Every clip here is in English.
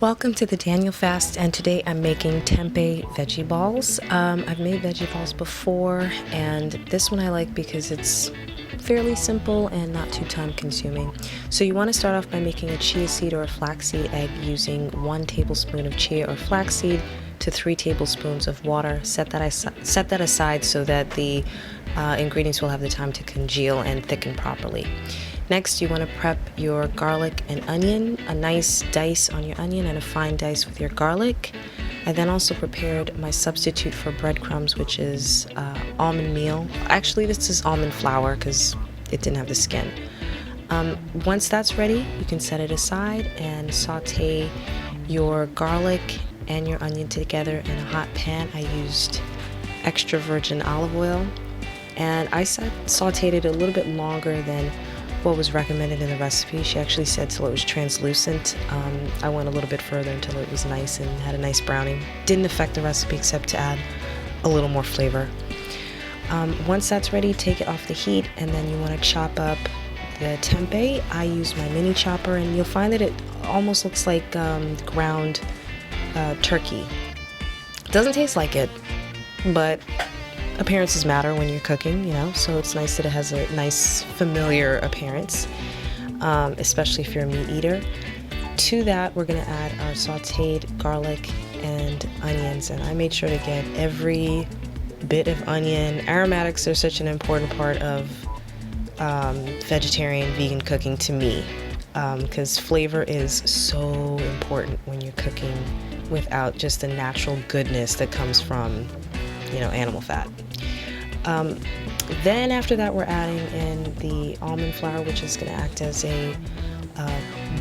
Welcome to the Daniel Fast, and today I'm making tempeh veggie balls. I've made veggie balls before, and this one I like because it's fairly simple and not too time consuming. So you want to start off by making a chia seed or a flaxseed egg using 1 tablespoon of chia or flaxseed to 3 tablespoons of water. Set that aside so that the ingredients will have the time to congeal and thicken properly. Next, you want to prep your garlic and onion, a nice dice on your onion and a fine dice with your garlic. I then also prepared my substitute for breadcrumbs, which is almond meal. Actually, this is almond flour because it didn't have the skin. Once that's ready, you can set it aside and saute your garlic and your onion together in a hot pan. I used extra virgin olive oil, and I sauteed it a little bit longer than what was recommended in the recipe. She actually said till it was translucent. I went a little bit further until it was nice and had a nice browning. Didn't affect the recipe except to add a little more flavor. Once that's ready, take it off the heat, and then you want to chop up the tempeh. I use my mini chopper, and you'll find that it almost looks like ground turkey. It doesn't taste like it, but appearances matter when you're cooking, you know, so it's nice that it has a nice familiar appearance, especially if you're a meat eater. To that, we're going to add our sauteed garlic and onions, and I made sure to get every bit of onion. Aromatics are such an important part of vegetarian, vegan cooking to me, because flavor is so important when you're cooking without just the natural goodness that comes from, you know, animal fat. Then after that, we're adding in the almond flour, which is going to act as a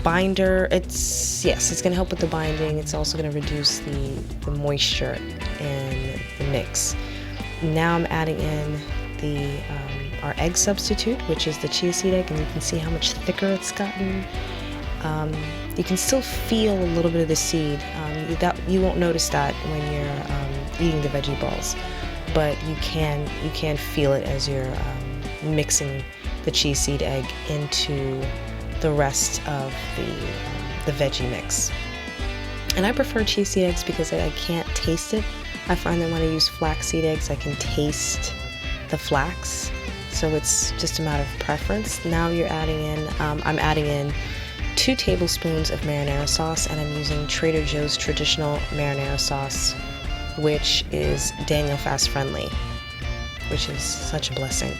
binder. It's going to help with the binding. It's also going to reduce the moisture in the mix. Now I'm adding in our egg substitute, which is the chia seed egg, and you can see how much thicker it's gotten. You can still feel a little bit of the seed. You won't notice that when you're eating the veggie balls, but you can feel it as you're mixing the chia seed egg into the rest of the veggie mix. And I prefer chia seed eggs because I can't taste it. I find that when I use flaxseed eggs, I can taste the flax, so it's just a matter of preference. Now you're adding in, I'm adding in 2 tablespoons of marinara sauce, and I'm using Trader Joe's traditional marinara sauce, which is Daniel Fast friendly, which is such a blessing.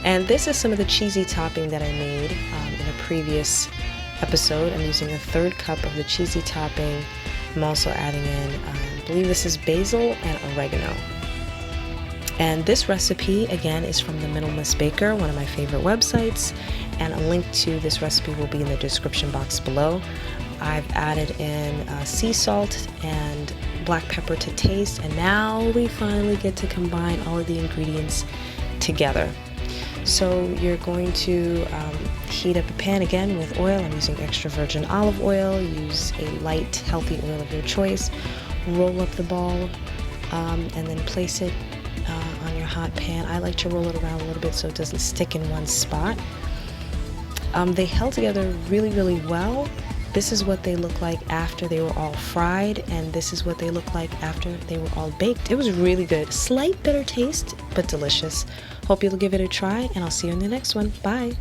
And this is some of the cheesy topping that I made in a previous episode. I'm using 1/3 cup of the cheesy topping. I'm also adding in, I believe this is basil and oregano. And this recipe, again, is from The Minimalist Baker, one of my favorite websites, and a link to this recipe will be in the description box below. I've added in sea salt and black pepper to taste, and now we finally get to combine all of the ingredients together. So you're going to heat up a pan again with oil. I'm using extra virgin olive oil. Use a light, healthy oil of your choice. Roll up the ball and then place it on your hot pan. I like to roll it around a little bit so it doesn't stick in one spot. They held together really, really well. This is what they look like after they were all fried, and this is what they look like after they were all baked. It was really good. Slight bitter taste, but delicious. Hope you'll give it a try, and I'll see you in the next one. Bye.